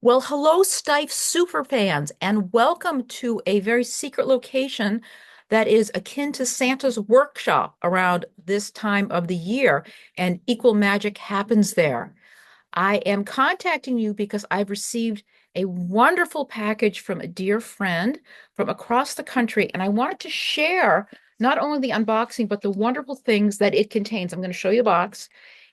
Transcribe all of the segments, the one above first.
Well, hello, Steiff super fans, and welcome to a very secret location that is akin to Santa's workshop around this time of the year, and equal magic happens there. I am contacting you because I've received a wonderful package from a dear friend from across the country, and I wanted to share not only the unboxing, but the wonderful things that it contains. I'm going to show you the box.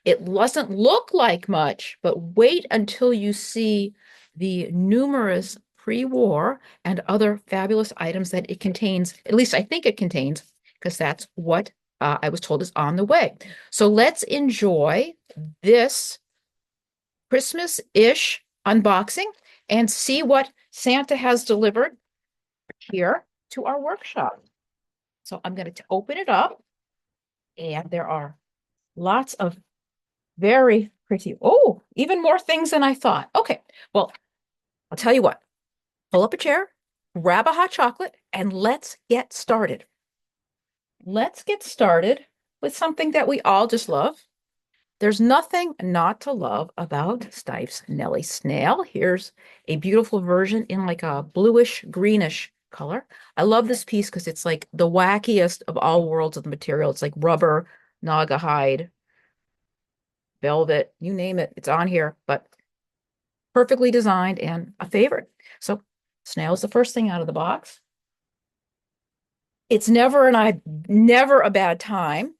It doesn't look like much, but wait until you see the numerous pre-war and other fabulous items that it contains. At least I think it contains, because that's what I was told is on the way. So let's enjoy this Christmas-ish unboxing and see what Santa has delivered here to our workshop. So I'm going to open it up, and there are lots of very pretty, oh, even more things than I thought. Okay, well, I'll tell you what, pull up a chair, grab a hot chocolate, and let's get started. Let's get started with something that we all just love. There's nothing not to love about Steiff's Nellie Snail. Here's a beautiful version in like a bluish greenish color. I love this piece because it's like the wackiest of all worlds of the material. It's like rubber, naga hide, velvet, you name it, it's on here, but perfectly designed and a favorite. So snail's the first thing out of the box. It's never a bad time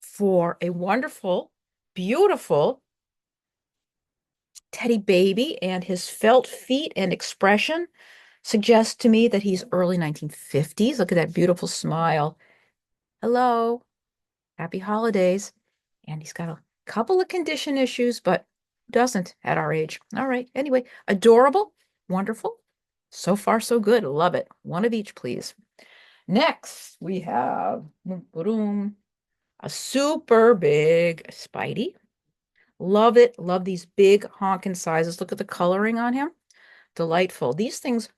for a wonderful, beautiful teddy baby, and his felt feet and expression suggest to me that he's early 1950s. Look at that beautiful smile. Hello, happy holidays. And he's got a couple of condition issues, but who doesn't at our age? All right. Anyway, adorable, wonderful. So far, so good. Love it. One of each, please. Next, we have a super big Spidey. Love it. Love these big honking sizes. Look at the coloring on him. Delightful. These things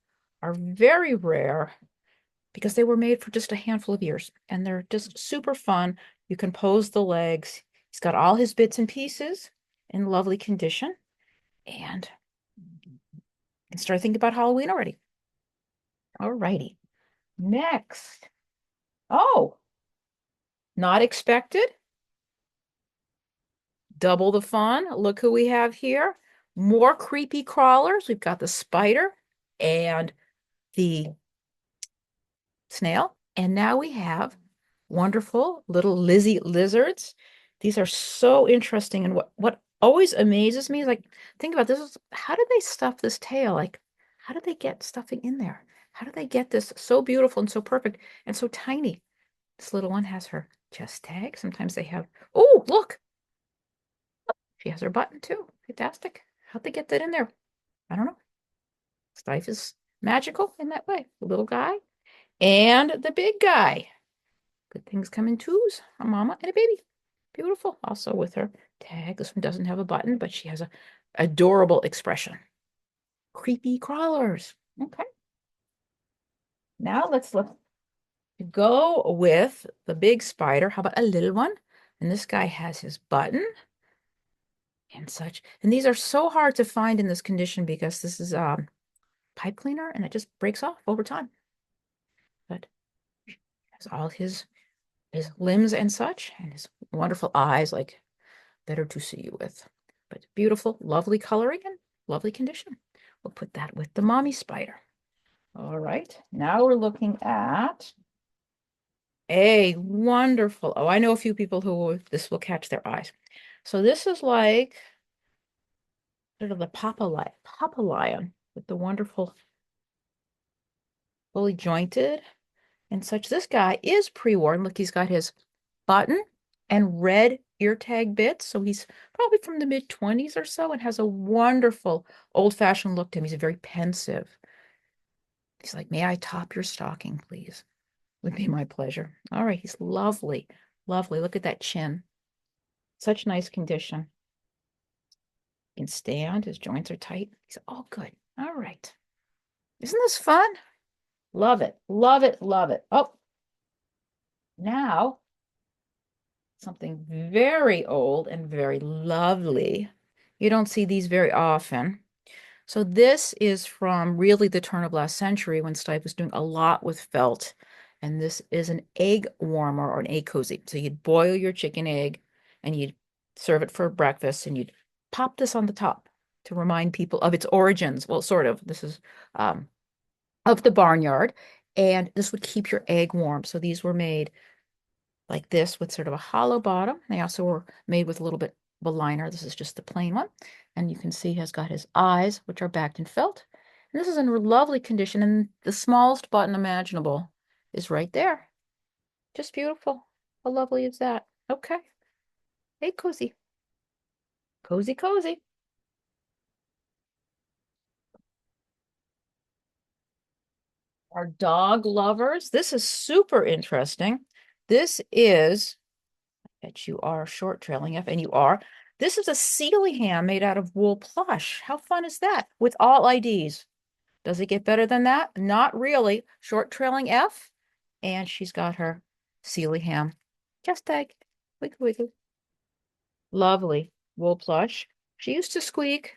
are very rare because they were made for just a handful of years, and they're just super fun. You can pose the legs. He's got all his bits and pieces in lovely condition, and you can start thinking about Halloween already. All righty. Next. Oh, not expected. Double the fun. Look who we have here. More creepy crawlers. We've got the spider and the snail. And now we have wonderful little Lizzie lizards. These are so interesting. And what always amazes me is, like, think about this, how did they stuff this tail? Like, how did they get stuffing in there? How did they get this so beautiful and so perfect and so tiny? This little one has her chest tag. Sometimes they have, oh, look, she has her button too. Fantastic. How'd they get that in there? I don't know. Steiff is magical in that way. The little guy and the big guy. Good things come in twos, a mama and a baby. Beautiful. Also with her tag. This one doesn't have a button, but she has a adorable expression. Creepy crawlers. Okay. Now let's go with the big spider. How about a little one? And this guy has his button and such. And these are so hard to find in this condition because this is pipe cleaner and it just breaks off over time. But has all his limbs and such, and his wonderful eyes, like better to see you with. But beautiful, lovely coloring and lovely condition. We'll put that with the mommy spider. All right, now we're looking at a wonderful, oh, I know a few people who this will catch their eyes. So this is like sort of the Papa Lion with the wonderful, fully jointed and such. This guy is pre-worn. Look, he's got his button and red ear tag bits. So he's probably from the mid-20s or so and has a wonderful old-fashioned look to him. He's very pensive. He's like, may I top your stocking, please? Would be my pleasure. All right, he's lovely. Lovely. Look at that chin. Such nice condition. He can stand. His joints are tight. He's all good. All right. Isn't this fun? Love it. Love it. Love it. Oh, now something very old and very lovely. You don't see these very often. So this is from really the turn of last century when Steiff was doing a lot with felt. And this is an egg warmer or an egg cozy. So you'd boil your chicken egg and you'd serve it for breakfast and you'd pop this on the top to remind people of its origins. Well, sort of. This is of the barnyard. And this would keep your egg warm. So these were made like this with sort of a hollow bottom. They also were made with a little bit of a liner. This is just the plain one. And you can see he has got his eyes, which are backed in felt. And this is in lovely condition. And the smallest button imaginable is right there. Just beautiful. How lovely is that? Okay. Hey, cozy. Cozy, cozy. Our dog lovers. This is super interesting. This is Bet you are short trailing F, and you are. This is a Sealy ham made out of wool plush. How fun is that? With all IDs. Does it get better than that? Not really. Short trailing F, and she's got her Sealy ham. Just tag. Wiggle, wiggle. Lovely wool plush. She used to squeak,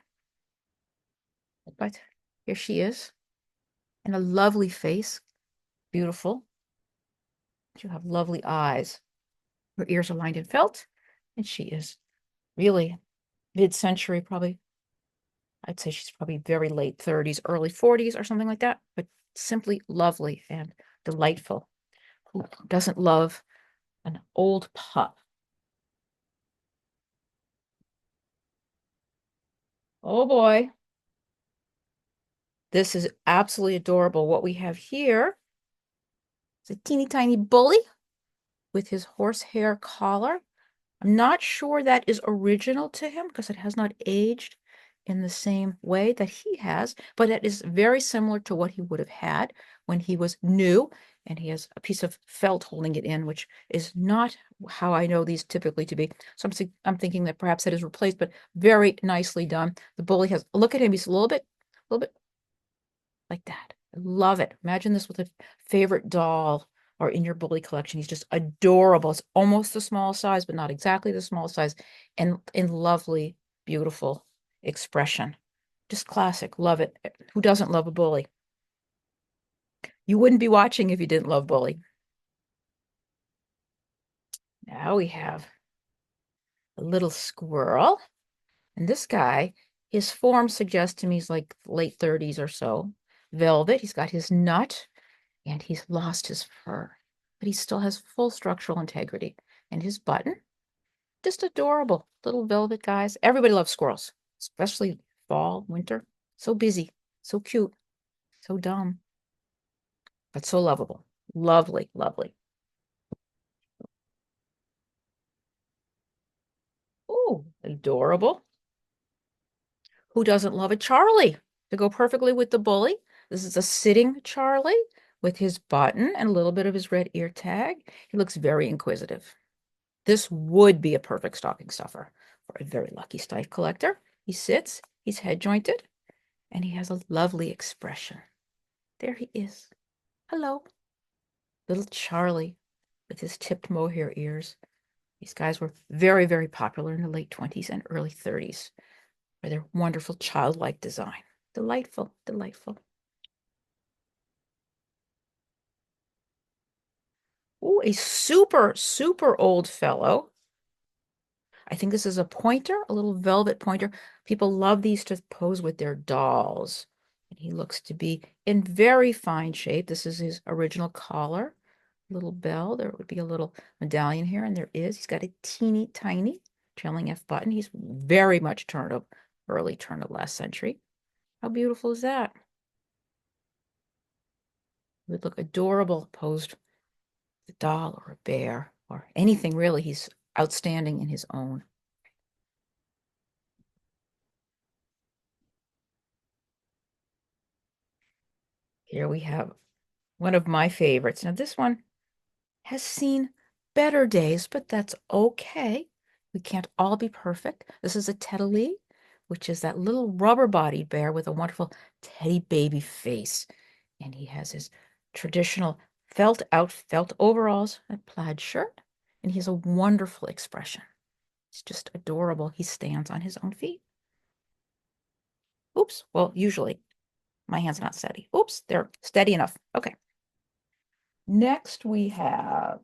but here she is. And a lovely face. Beautiful. You have lovely eyes. Her ears are lined in felt, and she is really mid-century, probably. I'd say she's probably very late 30s, early 40s or something like that, but simply lovely and delightful. Who doesn't love an old pup? Oh boy. This is absolutely adorable. What we have here is a teeny tiny bully with his horsehair collar. I'm not sure that is original to him because it has not aged in the same way that he has, but it is very similar to what he would have had when he was new. And he has a piece of felt holding it in, which is not how I know these typically to be. So I'm thinking that perhaps that is replaced, but very nicely done. The bully has, look at him, he's a little bit like that. I love it. Imagine this with a favorite doll or in your bully collection. He's just adorable. It's almost the small size, but not exactly the small size, and in lovely, beautiful expression. Just classic. Love it. Who doesn't love a bully? You wouldn't be watching if you didn't love bully. Now we have a little squirrel. And this guy, his form suggests to me he's like late 30s or so. Velvet. He's got his nut and he's lost his fur, but he still has full structural integrity. And his button, just adorable little velvet guys. Everybody loves squirrels, especially fall, winter. So busy, so cute, so dumb, but so lovable. Lovely, lovely. Oh, adorable. Who doesn't love a Charlie to go perfectly with the bully? This is a sitting Charlie with his button and a little bit of his red ear tag. He looks very inquisitive. This would be a perfect stocking stuffer for a very lucky Steiff collector. He sits, he's head jointed, and he has a lovely expression. There he is. Hello. Little Charlie with his tipped mohair ears. These guys were very, very popular in the late 20s and early 30s for their wonderful childlike design. Delightful, delightful. Oh, a super, super old fellow. I think this is a pointer, a little velvet pointer. People love these to pose with their dolls. And he looks to be in very fine shape. This is his original collar, little bell. There would be a little medallion here, and there is. He's got a teeny tiny trailing F button. He's very much early turn of last century. How beautiful is that? He would look adorable posed with a doll or a bear or anything really. He's outstanding in his own. Here we have one of my favorites. Now, this one has seen better days, but that's okay. We can't all be perfect. This is a Teddy, which is that little rubber-bodied bear with a wonderful teddy baby face. And he has his traditional felt overalls and plaid shirt. And he has a wonderful expression. It's just adorable. He stands on his own feet. Oops. Oops. Well, usually my hand's not steady. Oops, they're steady enough. Okay. Next, we have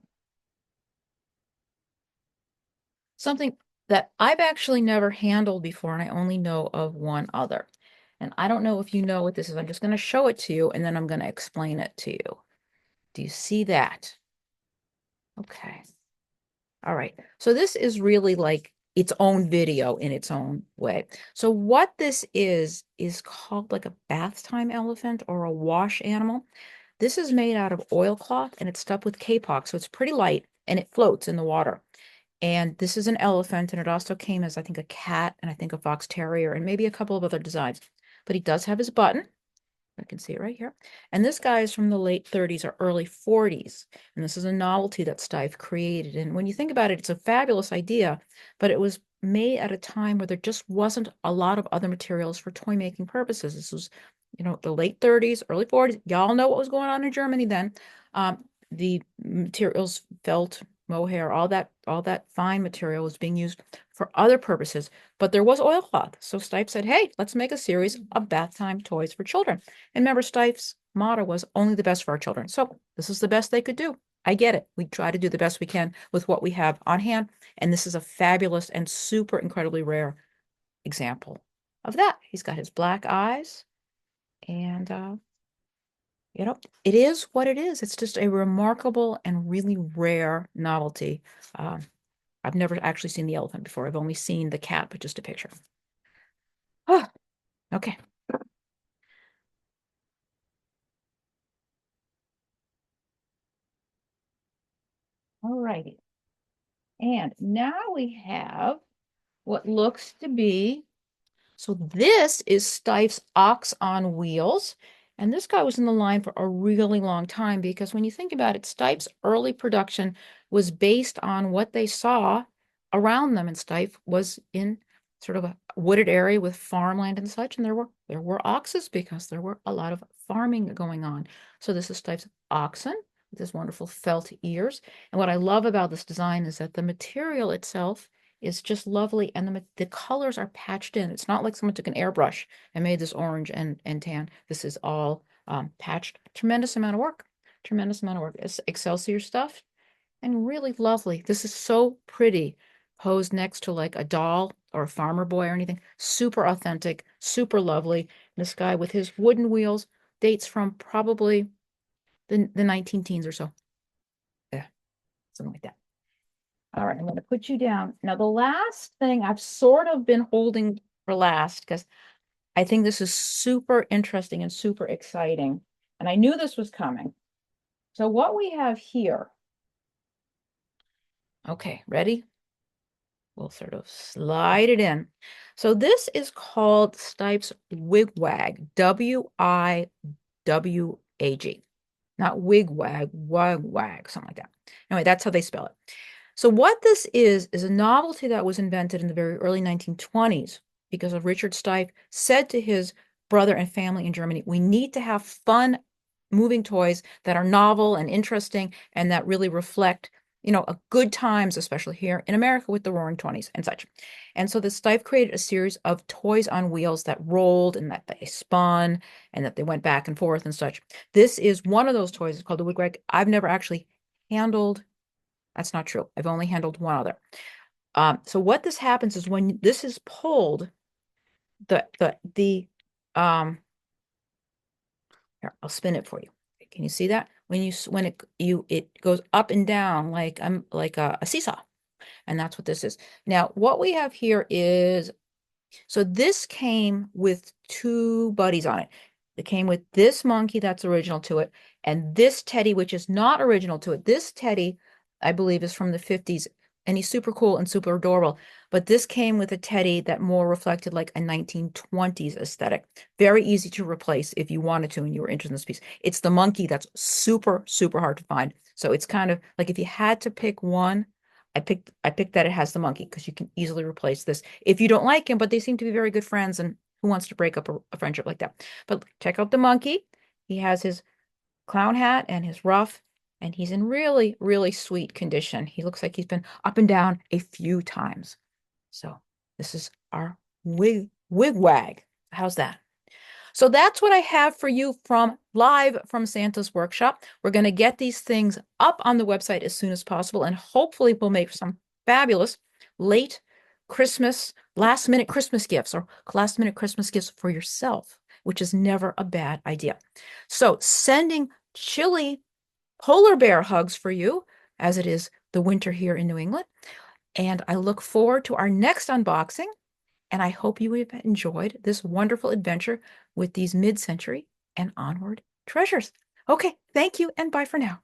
something that I've actually never handled before, and I only know of one other. And I don't know if you know what this is. I'm just going to show it to you, and then I'm going to explain it to you. Do you see that? Okay. All right. So this is really like its own video in its own way. So what this is called like a bath time elephant or a wash animal. This is made out of oilcloth and it's stuffed with kapok, so it's pretty light and it floats in the water. And this is an elephant, and it also came as I think a cat and I think a fox terrier and maybe a couple of other designs. But he does have his button. I can see it right here. And this guy is from the late 30s or early 40s. And this is a novelty that Steiff created. And when you think about it, it's a fabulous idea, but it was made at a time where there just wasn't a lot of other materials for toy making purposes. This was, the late 30s, early 40s. Y'all know what was going on in Germany then. The materials, felt, mohair, all that fine material was being used for other purposes, but there was oilcloth. So Steiff said, hey, let's make a series of bath time toys for children. And remember, Steiff's motto was only the best for our children. So this is the best they could do. I get it. We try to do the best we can with what we have on hand. And this is a fabulous and super incredibly rare example of that. He's got his black eyes and, it is what it is. It's just a remarkable and really rare novelty. I've never actually seen the elephant before. I've only seen the cat, but just a picture. Oh, okay. All righty. And now we have what looks to be, so this is Steiff's Ox on Wheels. And this guy was in the line for a really long time because when you think about it, Steiff's early production was based on what they saw around them. And Steiff was in sort of a wooded area with farmland and such. And there were oxes because there were a lot of farming going on. So this is Steiff's oxen with his wonderful felt ears. And what I love about this design is that the material itself is just lovely, and the colors are patched in. It's not like someone took an airbrush and made this orange and tan. This is all patched. Tremendous amount of work. Tremendous amount of work. It's Excelsior stuff and really lovely. This is so pretty, posed next to like a doll or a farmer boy or anything. Super authentic, super lovely. This guy with his wooden wheels dates from probably the 19 teens or so. Yeah, something like that. All right, I'm going to put you down. Now, the last thing I've sort of been holding for last because I think this is super interesting and super exciting. And I knew this was coming. So what we have here, okay, ready? We'll sort of slide it in. So this is called Steiff's Wigwag, W-I-W-A-G. Not wigwag, wag, something like that. Anyway, that's how they spell it. So what this is a novelty that was invented in the very early 1920s because of Richard Steiff said to his brother and family in Germany, we need to have fun moving toys that are novel and interesting and that really reflect, a good times, especially here in America with the Roaring Twenties and such. And so the Steiff created a series of toys on wheels that rolled and that they spun and that they went back and forth and such. This is one of those toys. It's called the Wigwag. I've never actually handled. That's not true. I've only handled one other. So what this happens is when this is pulled, the here, I'll spin it for you. Can you see that? When it goes up and down like a seesaw, and that's what this is. Now, what we have here is, so this came with two buddies on it. It came with this monkey that's original to it, and this teddy, which is not original to it. This teddy, I believe, is from the 50s, and he's super cool and super adorable. But this came with a teddy that more reflected like a 1920s aesthetic. Very easy to replace if you wanted to and you were interested in this piece. It's the monkey that's super, super hard to find. So it's kind of like if you had to pick one, I picked that it has the monkey because you can easily replace this if you don't like him, but they seem to be very good friends, and who wants to break up a friendship like that? But check out the monkey. He has his clown hat and his ruff, and he's in really, really sweet condition. He looks like he's been up and down a few times. So this is our wigwag. How's that? So that's what I have for you from live from Santa's workshop. We're going to get these things up on the website as soon as possible, and hopefully we'll make some fabulous late Christmas, last minute Christmas gifts or last minute Christmas gifts for yourself, which is never a bad idea. So sending chilly polar bear hugs for you as it is the winter here in New England. And I look forward to our next unboxing. And I hope you have enjoyed this wonderful adventure with these mid-century and onward treasures. Okay, thank you and bye for now.